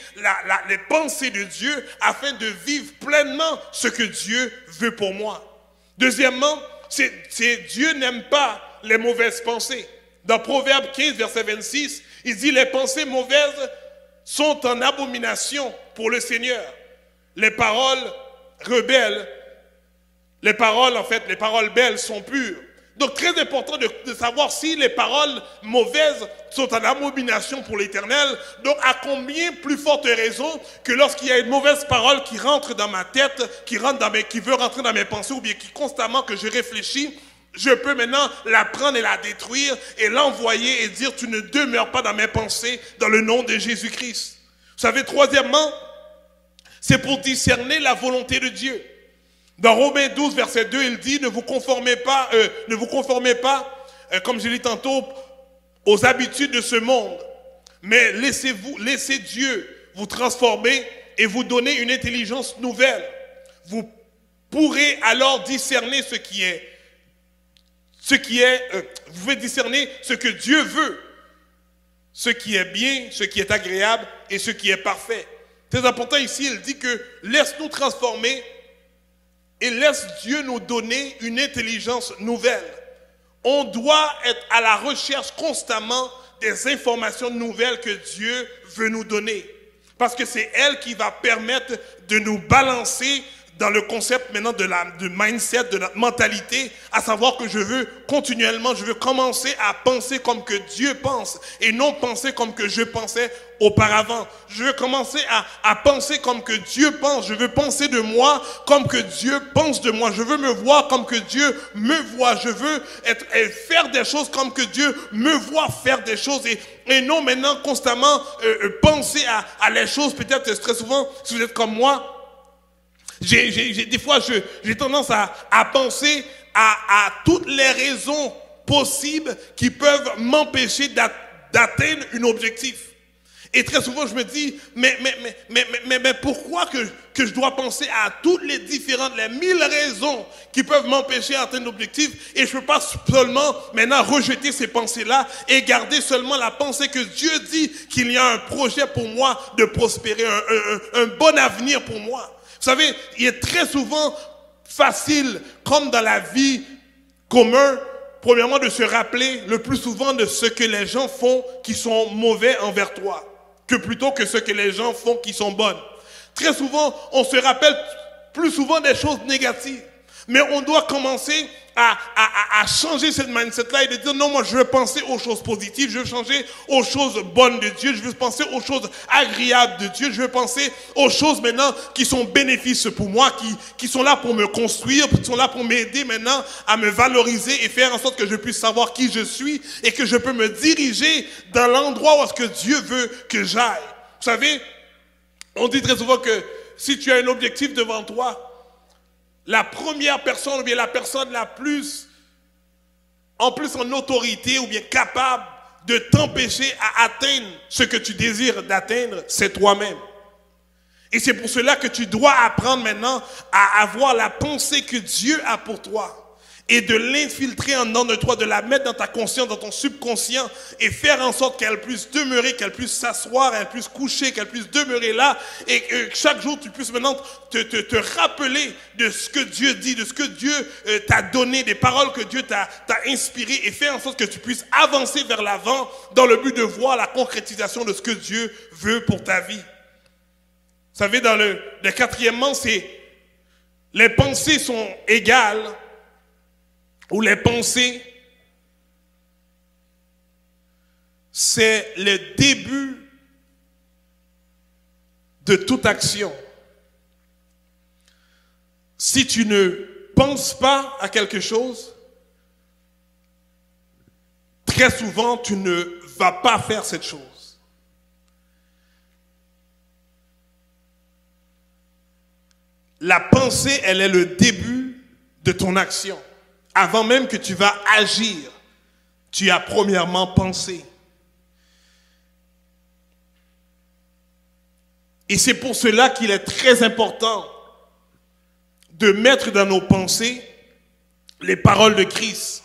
S1: les pensées de Dieu afin de vivre pleinement ce que Dieu veut pour moi. Deuxièmement, Dieu n'aime pas les mauvaises pensées. Dans Proverbe 15, verset 26, il dit « Les pensées mauvaises sont en abomination pour le Seigneur. Les paroles rebelles, les paroles belles sont pures. » Donc très important de savoir si les paroles mauvaises sont en abomination pour l'Éternel. Donc à combien plus forte raison que lorsqu'il y a une mauvaise parole qui rentre dans ma tête, qui veut rentrer dans mes pensées ou bien qui constamment que je réfléchis, je peux maintenant la prendre et la détruire et l'envoyer et dire tu ne demeures pas dans mes pensées dans le nom de Jésus-Christ. Vous savez, troisièmement, c'est pour discerner la volonté de Dieu. Dans Romains 12, verset 2, il dit, ne vous conformez pas, comme je l'ai dit tantôt, aux habitudes de ce monde, mais laissez Dieu vous transformer et vous donner une intelligence nouvelle. Vous pourrez alors discerner vous pouvez discerner ce que Dieu veut, ce qui est bien, ce qui est agréable et ce qui est parfait. Très important ici, il dit que laisse-nous transformer et laisse Dieu nous donner une intelligence nouvelle. On doit être à la recherche constamment des informations nouvelles que Dieu veut nous donner. Parce que c'est elle qui va permettre de nous balancer dans le concept maintenant de mindset, de notre mentalité, à savoir que je veux commencer à penser comme que Dieu pense et non penser comme que je pensais auparavant. Je veux commencer à penser comme que Dieu pense. Je veux penser de moi comme que Dieu pense de moi. Je veux me voir comme que Dieu me voit. Je veux faire des choses comme que Dieu me voit faire des choses et non maintenant constamment penser à les choses. Peut-être très souvent, si vous êtes comme moi, des fois, j'ai tendance à penser à toutes les raisons possibles qui peuvent m'empêcher d'atteindre un objectif. Et très souvent, je me dis, mais pourquoi que je dois penser à toutes les 1000 raisons qui peuvent m'empêcher d'atteindre l'objectif et je ne peux pas seulement maintenant rejeter ces pensées-là et garder seulement la pensée que Dieu dit qu'il y a un projet pour moi de prospérer, un bon avenir pour moi. Vous savez, il est très souvent facile, comme dans la vie commune, premièrement de se rappeler le plus souvent de ce que les gens font qui sont mauvais envers toi, que plutôt que ce que les gens font qui sont bonnes. Très souvent, on se rappelle plus souvent des choses négatives. Mais on doit commencer à changer cette mindset-là et de dire non, moi je veux penser aux choses positives, je veux changer aux choses bonnes de Dieu, je veux penser aux choses agréables de Dieu, je veux penser aux choses maintenant qui sont bénéfices pour moi, qui sont là pour me construire, qui sont là pour m'aider maintenant à me valoriser et faire en sorte que je puisse savoir qui je suis et que je peux me diriger dans l'endroit où est-ce que Dieu veut que j'aille. Vous savez, on dit très souvent que si tu as un objectif devant toi, la première personne ou bien la personne la plus en autorité ou bien capable de t'empêcher à atteindre ce que tu désires d'atteindre, c'est toi-même. Et c'est pour cela que tu dois apprendre maintenant à avoir la pensée que Dieu a pour toi et de l'infiltrer en dedans de toi, de la mettre dans ta conscience, dans ton subconscient et faire en sorte qu'elle puisse demeurer, qu'elle puisse s'asseoir, qu'elle puisse coucher, qu'elle puisse demeurer là et que chaque jour tu puisses maintenant te rappeler de ce que Dieu dit, de ce que Dieu t'a donné, des paroles que Dieu t'a inspirées et faire en sorte que tu puisses avancer vers l'avant dans le but de voir la concrétisation de ce que Dieu veut pour ta vie. Vous savez, dans le quatrièmement, c'est les pensées sont égales ou les pensées, c'est le début de toute action. Si tu ne penses pas à quelque chose, très souvent tu ne vas pas faire cette chose. La pensée, elle est le début de ton action. Avant même que tu vas agir, tu as premièrement pensé. Et c'est pour cela qu'il est très important de mettre dans nos pensées les paroles de Christ.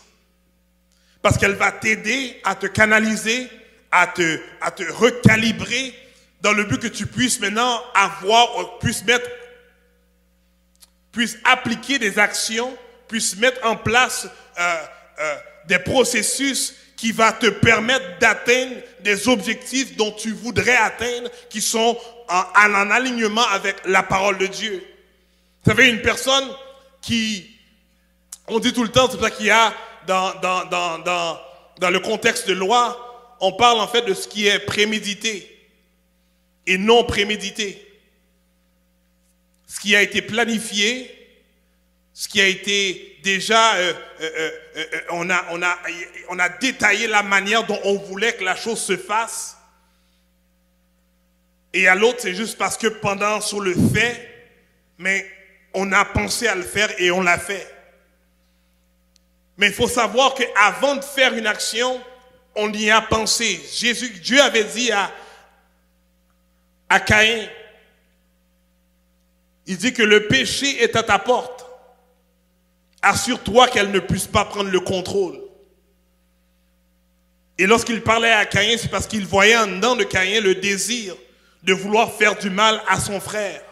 S1: Parce qu'elle va t'aider à te canaliser, à te recalibrer dans le but que tu puisses maintenant puisses appliquer des actions, puisses mettre en place des processus qui va te permettre d'atteindre des objectifs dont tu voudrais atteindre, qui sont en alignement avec la parole de Dieu. Vous savez, une personne qui, on dit tout le temps, c'est pour ça qu'il y a dans le contexte de loi, on parle en fait de ce qui est prémédité et non prémédité. Ce qui a été planifié, ce qui a été déjà, on a détaillé la manière dont on voulait que la chose se fasse. Et à l'autre, c'est juste parce que sur le fait, mais on a pensé à le faire et on l'a fait. Mais il faut savoir qu'avant de faire une action, on y a pensé. Dieu avait dit à Caïn, il dit que le péché est à ta porte. Assure-toi qu'elle ne puisse pas prendre le contrôle. Et lorsqu'il parlait à Caïn, c'est parce qu'il voyait en dedans de Caïn le désir de vouloir faire du mal à son frère.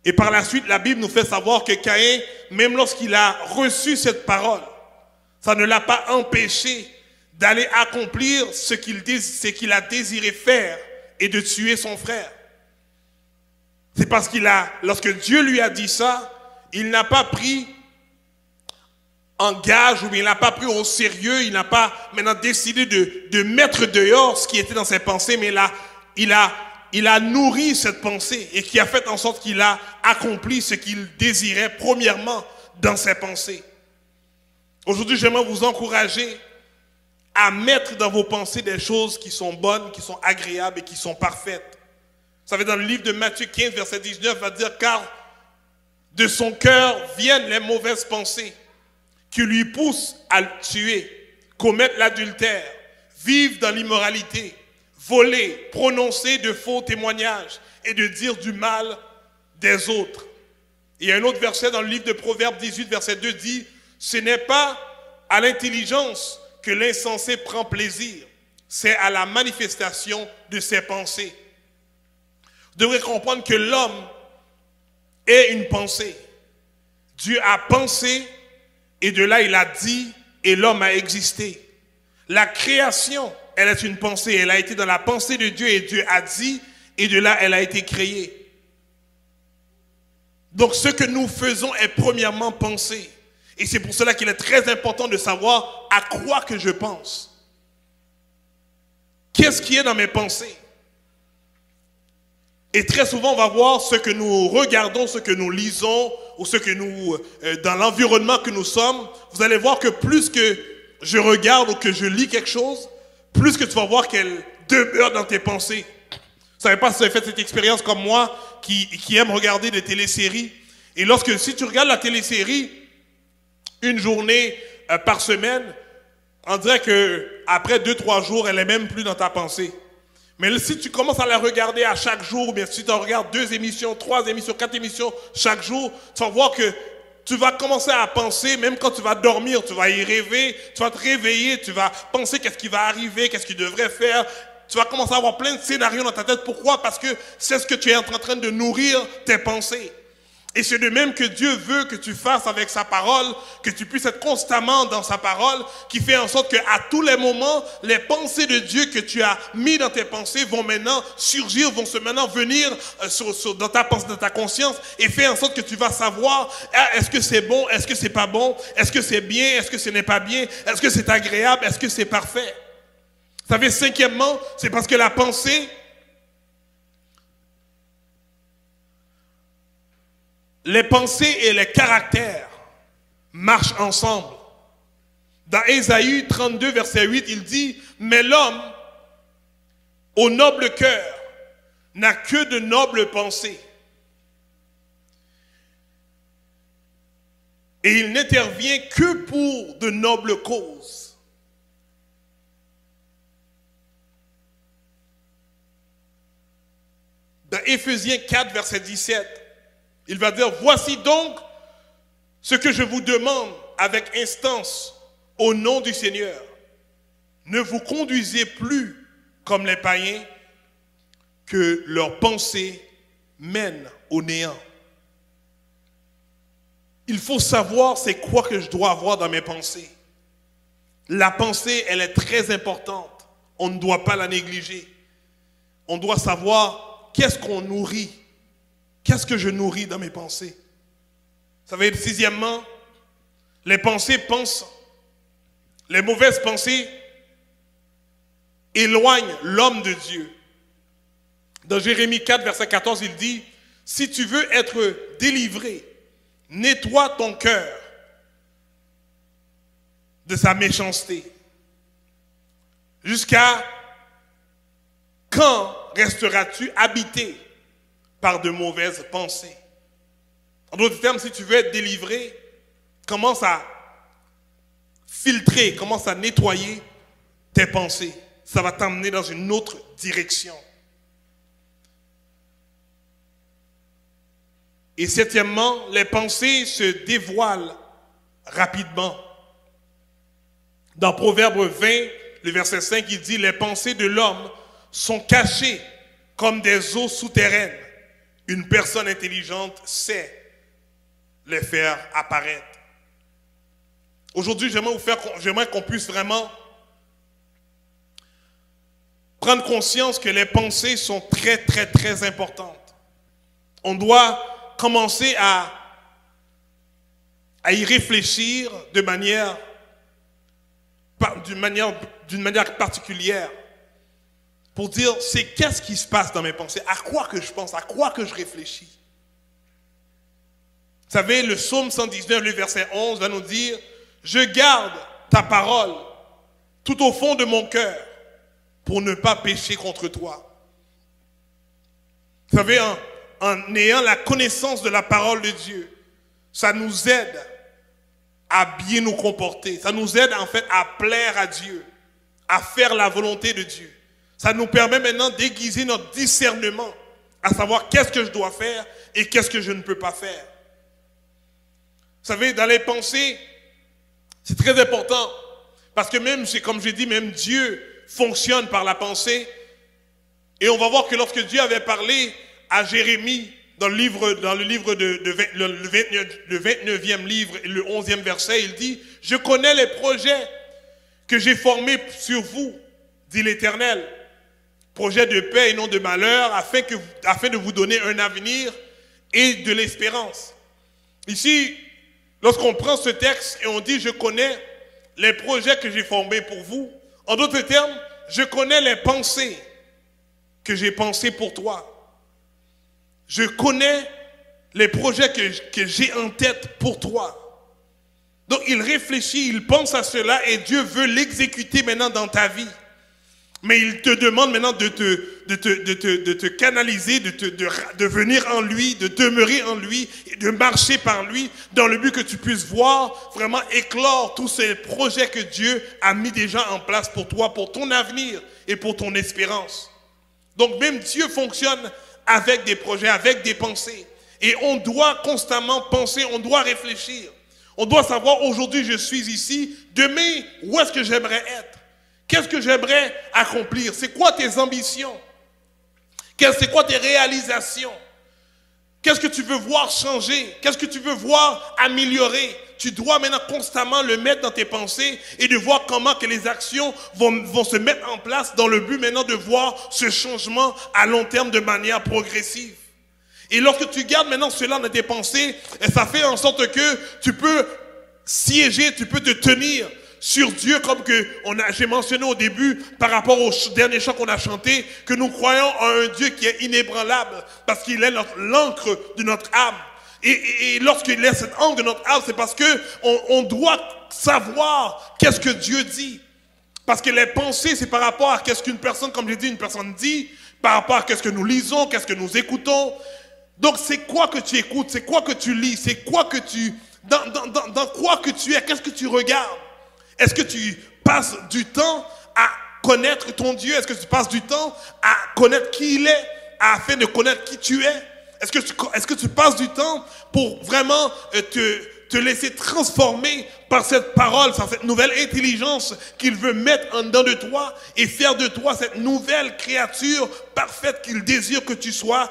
S1: Et par la suite, la Bible nous fait savoir que Caïn, même lorsqu'il a reçu cette parole, ça ne l'a pas empêché d'aller accomplir ce qu'il a désiré faire et de tuer son frère. C'est parce lorsque Dieu lui a dit ça, il n'a pas pris en gage ou bien il n'a pas pris au sérieux, il n'a pas maintenant décidé de mettre dehors ce qui était dans ses pensées, mais il a nourri cette pensée et qui a fait en sorte qu'il a accompli ce qu'il désirait premièrement dans ses pensées. Aujourd'hui, j'aimerais vous encourager à mettre dans vos pensées des choses qui sont bonnes, qui sont agréables et qui sont parfaites. Vous savez, dans le livre de Matthieu 15, verset 19, va dire, car de son cœur viennent les mauvaises pensées qui lui poussent à le tuer, commettre l'adultère, vivre dans l'immoralité, voler, prononcer de faux témoignages et de dire du mal des autres. Et il y a un autre verset dans le livre de Proverbes 18, verset 2 dit, ce n'est pas à l'intelligence que l'insensé prend plaisir, c'est à la manifestation de ses pensées. Vous devrez comprendre que l'homme est une pensée. Dieu a pensé et de là il a dit et l'homme a existé. La création, elle est une pensée. Elle a été dans la pensée de Dieu et Dieu a dit et de là elle a été créée. Donc ce que nous faisons est premièrement penser. Et c'est pour cela qu'il est très important de savoir à quoi que je pense. Qu'est-ce qui est dans mes pensées? Et très souvent, on va voir ce que nous regardons, ce que nous lisons, ou ce que nous, dans l'environnement que nous sommes. Vous allez voir que plus que je regarde ou que je lis quelque chose, plus que tu vas voir qu'elle demeure dans tes pensées. Vous ne savez pas si vous avez fait cette expérience comme moi, qui aime regarder des téléséries. Et si tu regardes la télésérie une journée par semaine, on dirait qu'après 2-3 jours, elle n'est même plus dans ta pensée. Mais si tu commences à la regarder à chaque jour, ou bien si tu en regardes 2 émissions, 3 émissions, 4 émissions chaque jour, tu vas voir que tu vas commencer à penser, même quand tu vas dormir, tu vas y rêver, tu vas te réveiller, tu vas penser qu'est-ce qui va arriver, qu'est-ce que tu devrais faire. Tu vas commencer à avoir plein de scénarios dans ta tête. Pourquoi? Parce que c'est ce que tu es en train de nourrir tes pensées. Et c'est de même que Dieu veut que tu fasses avec sa parole, que tu puisses être constamment dans sa parole, qui fait en sorte qu'à tous les moments, les pensées de Dieu que tu as mis dans tes pensées vont maintenant surgir, vont maintenant venir dans ta pensée, dans ta conscience, et fait en sorte que tu vas savoir, est-ce que c'est bon, est-ce que c'est pas bon, est-ce que c'est bien, est-ce que ce n'est pas bien, est-ce que c'est agréable, est-ce que c'est parfait. Vous savez, cinquièmement, c'est parce que la pensée, les pensées et les caractères marchent ensemble. Dans Ésaïe 32, verset 8, il dit « Mais l'homme, au noble cœur, n'a que de nobles pensées. Et il n'intervient que pour de nobles causes. » Dans Éphésiens 4, verset 17, il va dire, voici donc ce que je vous demande avec instance au nom du Seigneur. Ne vous conduisez plus comme les païens que leurs pensées mènent au néant. Il faut savoir c'est quoi que je dois avoir dans mes pensées. La pensée, elle est très importante. On ne doit pas la négliger. On doit savoir qu'est-ce qu'on nourrit. Qu'est-ce que je nourris dans mes pensées? Vous savez, sixièmement, les pensées pensent, les mauvaises pensées éloignent l'homme de Dieu. Dans Jérémie 4, verset 14, il dit, si tu veux être délivré, nettoie ton cœur de sa méchanceté. Jusqu'à quand resteras-tu habité par de mauvaises pensées? En d'autres termes, si tu veux être délivré, commence à filtrer, commence à nettoyer tes pensées. Ça va t'emmener dans une autre direction. Et septièmement, les pensées se dévoilent rapidement. Dans Proverbe 20, le verset 5, il dit « Les pensées de l'homme sont cachées comme des eaux souterraines. Une personne intelligente sait les faire apparaître. » Aujourd'hui, j'aimerais qu'on puisse vraiment prendre conscience que les pensées sont très, très, très importantes. On doit commencer à y réfléchir d'une manière particulière pour dire, c'est qu'est-ce qui se passe dans mes pensées, à quoi que je pense, à quoi que je réfléchis. Vous savez, le psaume 119, le verset 11 va nous dire, je garde ta parole tout au fond de mon cœur pour ne pas pécher contre toi. Vous savez, en ayant la connaissance de la parole de Dieu, ça nous aide à bien nous comporter. Ça nous aide en fait à plaire à Dieu, à faire la volonté de Dieu. Ça nous permet maintenant d'aiguiser notre discernement, à savoir qu'est-ce que je dois faire et qu'est-ce que je ne peux pas faire. Vous savez, dans les pensées, c'est très important. Parce que même, comme j'ai dit, même Dieu fonctionne par la pensée. Et on va voir que lorsque Dieu avait parlé à Jérémie, dans le 29e livre, le 11e verset, il dit, « Je connais les projets que j'ai formés sur vous, dit l'Éternel, projets de paix et non de malheur, afin de vous donner un avenir
S2: et de l'espérance. Ici, lorsqu'on prend ce texte et on dit « Je connais les projets que j'ai formés pour vous », en d'autres termes, je connais les pensées que j'ai pensées pour toi. Je connais les projets que j'ai en tête pour toi. Donc il réfléchit, il pense à cela et Dieu veut l'exécuter maintenant dans ta vie. Mais il te demande maintenant de te canaliser, de venir en lui, de demeurer en lui, et de marcher par lui, dans le but que tu puisses voir vraiment éclore tous ces projets que Dieu a mis déjà en place pour toi, pour ton avenir et pour ton espérance. Donc même Dieu fonctionne avec des projets, avec des pensées. Et on doit constamment penser, on doit réfléchir. On doit savoir aujourd'hui je suis ici, demain où est-ce que j'aimerais être? Qu'est-ce que j'aimerais accomplir? C'est quoi tes ambitions? C'est quoi tes réalisations? Qu'est-ce que tu veux voir changer? Qu'est-ce que tu veux voir améliorer? Tu dois maintenant constamment le mettre dans tes pensées et de voir comment que les actions vont se mettre en place dans le but maintenant de voir ce changement à long terme de manière progressive. Et lorsque tu gardes maintenant cela dans tes pensées, ça fait en sorte que tu peux siéger, tu peux te tenir sur Dieu, comme j'ai mentionné au début par rapport au dernier chant qu'on a chanté, que nous croyons en un Dieu qui est inébranlable parce qu'il est l'encre de notre âme. Et lorsqu'il est cette encre de notre âme, c'est parce que on doit savoir qu'est-ce que Dieu dit. Parce que les pensées, c'est par rapport à qu'est-ce qu'une personne, comme j'ai dit, une personne dit, par rapport à qu'est-ce que nous lisons, qu'est-ce que nous écoutons. Donc c'est quoi que tu écoutes, c'est quoi que tu lis, c'est quoi que dans quoi que tu es, qu'est-ce que tu regardes? Est-ce que tu passes du temps à connaître ton Dieu? Est-ce que tu passes du temps à connaître qui il est, afin de connaître qui tu es? Est-ce que tu passes du temps pour vraiment te laisser transformer par cette parole, par cette nouvelle intelligence qu'il veut mettre en dedans de toi et faire de toi cette nouvelle créature parfaite qu'il désire que tu sois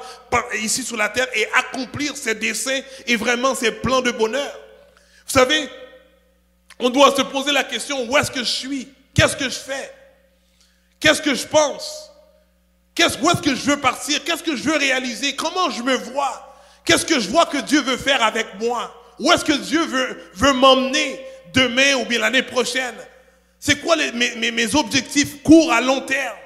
S2: ici sur la terre et accomplir ses desseins et vraiment ses plans de bonheur? Vous savez, on doit se poser la question, où est-ce que je suis? Qu'est-ce que je fais? Qu'est-ce que je pense? Où est-ce que je veux partir? Qu'est-ce que je veux réaliser? Comment je me vois? Qu'est-ce que je vois que Dieu veut faire avec moi? Où est-ce que Dieu veut m'emmener demain ou bien l'année prochaine? C'est quoi mes objectifs courts à long terme?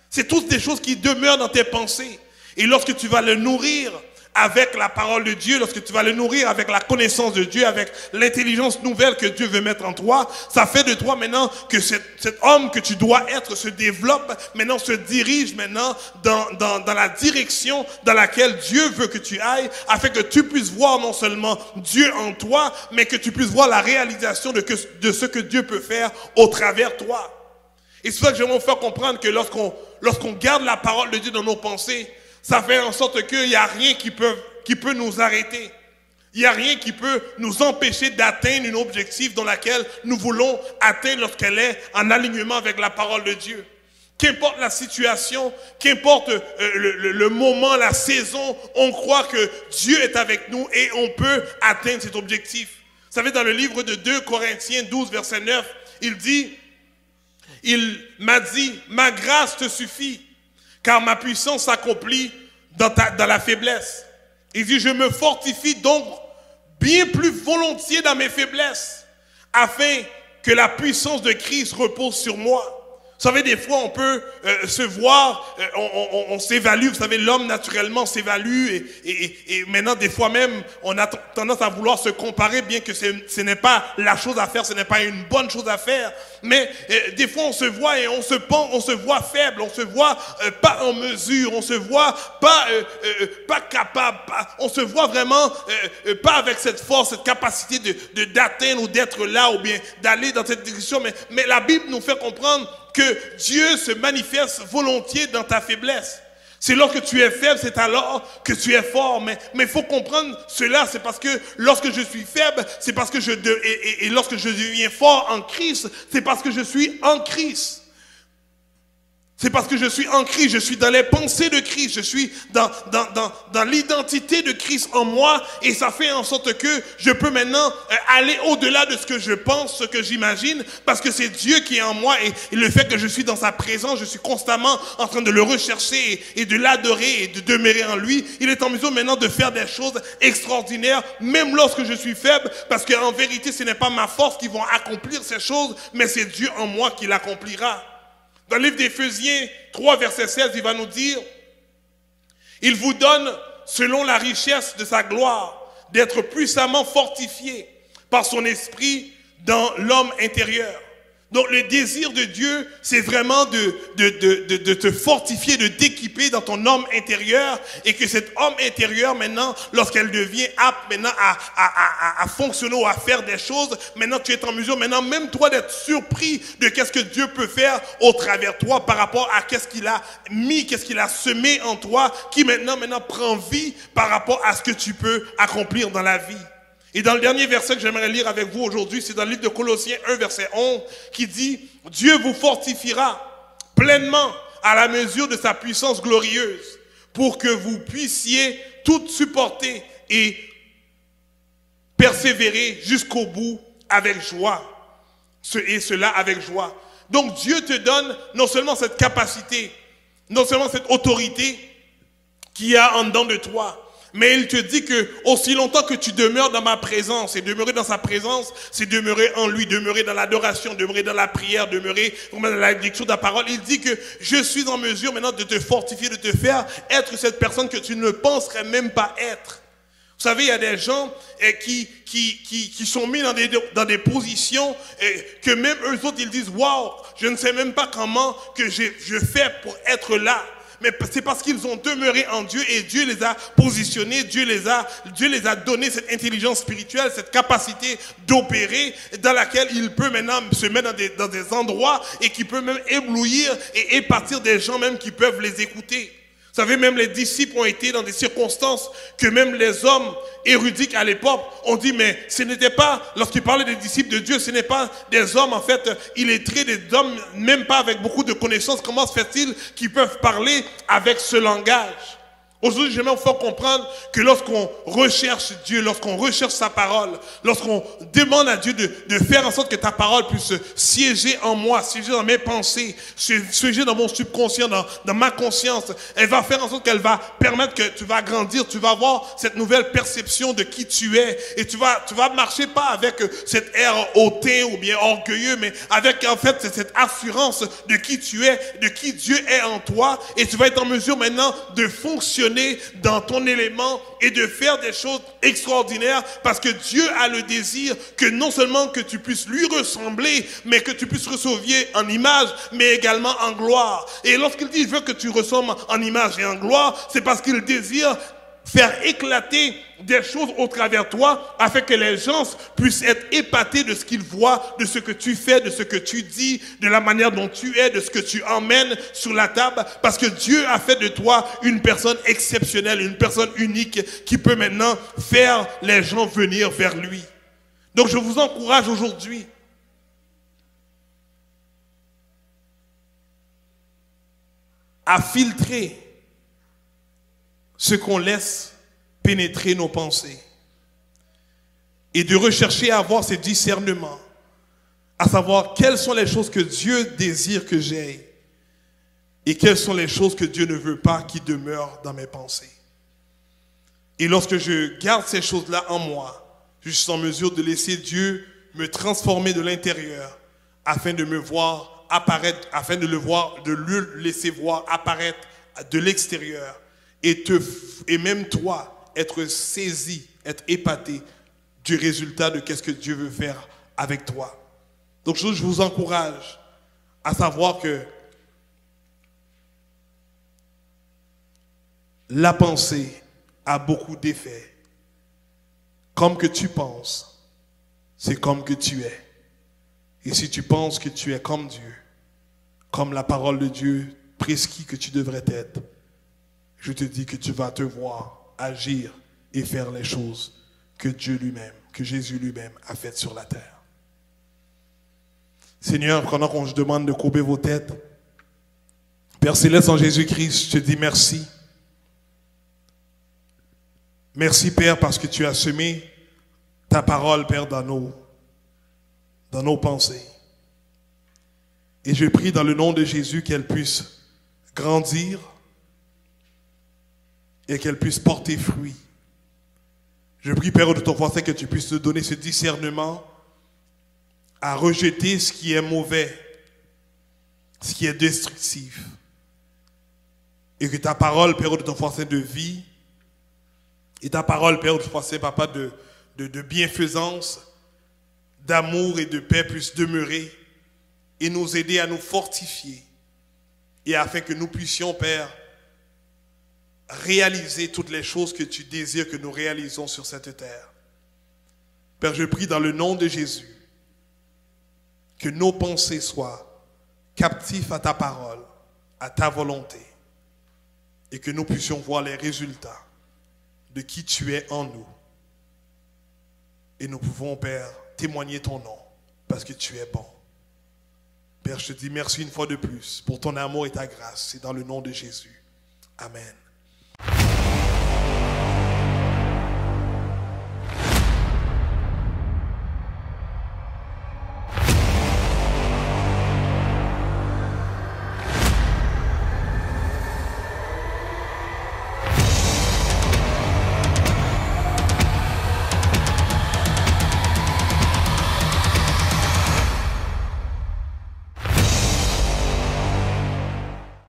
S2: C'est toutes des choses qui demeurent dans tes pensées. Et lorsque tu vas le nourrir avec la parole de Dieu, lorsque tu vas le nourrir avec la connaissance de Dieu, avec l'intelligence nouvelle que Dieu veut mettre en toi, ça fait de toi maintenant que cet homme que tu dois être se développe, maintenant se dirige maintenant dans la direction dans laquelle Dieu veut que tu ailles, afin que tu puisses voir non seulement Dieu en toi, mais que tu puisses voir la réalisation de ce que Dieu peut faire au travers toi. Et c'est ça que j'aimerais vous faire comprendre que lorsqu'on garde la parole de Dieu dans nos pensées, ça fait en sorte qu'il n'y a rien qui peut nous arrêter. Il n'y a rien qui peut nous empêcher d'atteindre un objectif dans lequel nous voulons atteindre lorsqu'elle est en alignement avec la parole de Dieu. Qu'importe la situation, qu'importe le moment, la saison, on croit que Dieu est avec nous et on peut atteindre cet objectif. Vous savez, dans le livre de 2 Corinthiens 12, verset 9, il dit, il m'a dit, ma grâce te suffit, car ma puissance s'accomplit dans la faiblesse. Il dit, je me fortifie donc bien plus volontiers dans mes faiblesses, afin que la puissance de Christ repose sur moi. Vous savez, des fois, on peut se voir, on s'évalue. Vous savez, l'homme, naturellement, s'évalue. Et maintenant, des fois même, on a tendance à vouloir se comparer, bien que ce n'est pas la chose à faire, ce n'est pas une bonne chose à faire. Mais des fois, on se voit et on se voit faible, on se voit pas en mesure, on se voit pas capable, on se voit vraiment pas avec cette force, cette capacité d'atteindre ou d'être là, ou bien d'aller dans cette direction. Mais la Bible nous fait comprendre que Dieu se manifeste volontiers dans ta faiblesse. C'est lorsque tu es faible, c'est alors que tu es fort. Mais il faut comprendre cela, c'est parce que lorsque je suis faible, c'est parce que et lorsque je deviens fort en Christ, c'est parce que je suis en Christ. C'est parce que je suis en Christ, je suis dans les pensées de Christ, je suis dans l'identité de Christ en moi, et ça fait en sorte que je peux maintenant aller au-delà de ce que je pense, ce que j'imagine, parce que c'est Dieu qui est en moi, et le fait que je suis dans sa présence, je suis constamment en train de le rechercher et de l'adorer et de demeurer en lui. Il est en mesure maintenant de faire des choses extraordinaires, même lorsque je suis faible, parce qu'en vérité, ce n'est pas ma force qui va accomplir ces choses, mais c'est Dieu en moi qui l'accomplira. Dans le livre d'Éphésiens 3, verset 16, il va nous dire, « Il vous donne, selon la richesse de sa gloire, d'être puissamment fortifié par son esprit dans l'homme intérieur. » Donc le désir de Dieu, c'est vraiment de te fortifier, de t'équiper dans ton homme intérieur, et que cet homme intérieur, maintenant, lorsqu'elle devient apte maintenant à fonctionner ou à faire des choses, maintenant tu es en mesure, maintenant même toi, d'être surpris de qu'est-ce que Dieu peut faire au travers de toi par rapport à qu'est-ce qu'il a mis, qu'est-ce qu'il a semé en toi, qui maintenant prend vie par rapport à ce que tu peux accomplir dans la vie. Et dans le dernier verset que j'aimerais lire avec vous aujourd'hui, c'est dans le livre de Colossiens 1, verset 11, qui dit « Dieu vous fortifiera pleinement à la mesure de sa puissance glorieuse, pour que vous puissiez tout supporter et persévérer jusqu'au bout avec joie. Et cela avec joie. » Donc Dieu te donne non seulement cette capacité, non seulement cette autorité qu'il y a en dedans de toi, mais il te dit que aussi longtemps que tu demeures dans ma présence, et demeurer dans sa présence, c'est demeurer en lui, demeurer dans l'adoration, demeurer dans la prière, demeurer dans la lecture de la parole. Il dit que je suis en mesure maintenant de te fortifier, de te faire être cette personne que tu ne penserais même pas être. Vous savez, il y a des gens qui sont mis dans des positions que même eux autres, ils disent « Waouh, je ne sais même pas comment que je fais pour être là. » Mais c'est parce qu'ils ont demeuré en Dieu, et Dieu les a positionnés, Dieu les a donné cette intelligence spirituelle, cette capacité d'opérer, dans laquelle il peut maintenant se mettre dans des endroits, et qui peut même éblouir et épartir des gens même qui peuvent les écouter. Vous savez, même les disciples ont été dans des circonstances que même les hommes érudits à l'époque ont dit, mais ce n'était pas, lorsqu'ils parlaient des disciples de Dieu, ce n'est pas des hommes en fait illettrés, des hommes même pas avec beaucoup de connaissances. Comment se fait-il qu'ils peuvent parler avec ce langage? Aujourd'hui, j'aimerais vous faire comprendre que lorsqu'on recherche Dieu, lorsqu'on recherche sa parole, lorsqu'on demande à Dieu de faire en sorte que ta parole puisse siéger en moi, siéger dans mes pensées, siéger dans mon subconscient, dans ma conscience, elle va faire en sorte qu'elle va permettre que tu vas grandir, tu vas avoir cette nouvelle perception de qui tu es, et tu vas marcher pas avec cet air hautain ou bien orgueilleux, mais avec en fait cette assurance de qui tu es, de qui Dieu est en toi, et tu vas être en mesure maintenant de fonctionner dans ton élément et de faire des choses extraordinaires, parce que Dieu a le désir que non seulement que tu puisses lui ressembler, mais que tu puisses recevoir en image, mais également en gloire. Et lorsqu'il dit « je veux que tu ressembles en image et en gloire », c'est parce qu'il désire faire éclater des choses au travers de toi, afin que les gens puissent être épatés de ce qu'ils voient, de ce que tu fais, de ce que tu dis, de la manière dont tu es, de ce que tu emmènes sur la table, parce que Dieu a fait de toi une personne exceptionnelle, une personne unique, qui peut maintenant faire les gens venir vers lui. Donc je vous encourage aujourd'hui à filtrer ce qu'on laisse pénétrer nos pensées, et de rechercher à avoir ces discernements, à savoir quelles sont les choses que Dieu désire que j'aie, et quelles sont les choses que Dieu ne veut pas qui demeurent dans mes pensées. Et lorsque je garde ces choses-là en moi, je suis en mesure de laisser Dieu me transformer de l'intérieur, afin de me voir apparaître, afin de le laisser voir apparaître de l'extérieur, et même toi, être saisi, être épaté du résultat de qu'est-ce que Dieu veut faire avec toi. Donc je vous encourage à savoir que la pensée a beaucoup d'effets. Comme que tu penses, c'est comme que tu es. Et si tu penses que tu es comme Dieu, comme la parole de Dieu prescrit que tu devrais être, je te dis que tu vas te voir agir et faire les choses que Dieu lui-même, que Jésus lui-même a faites sur la terre. Seigneur, pendant qu'on se demande de courber vos têtes, Père Céleste, en Jésus-Christ, je te dis merci. Merci, Père, parce que tu as semé ta parole, Père, dans nos pensées. Et je prie dans le nom de Jésus qu'elle puisse grandir et qu'elle puisse porter fruit. Je prie, Père, de ton français, que tu puisses te donner ce discernement à rejeter ce qui est mauvais, ce qui est destructif. Et que ta parole, Père, de ton français de vie, et ta parole, Père, de ton français, Papa, de bienfaisance, d'amour et de paix puisse demeurer et nous aider à nous fortifier. Et afin que nous puissions, Père, réaliser toutes les choses que tu désires que nous réalisons sur cette terre. Père, je prie dans le nom de Jésus que nos pensées soient captives à ta parole, à ta volonté, et que nous puissions voir les résultats de qui tu es en nous. Et nous pouvons, Père, témoigner ton nom, parce que tu es bon. Père, je te dis merci une fois de plus pour ton amour et ta grâce. C'est dans le nom de Jésus. Amen.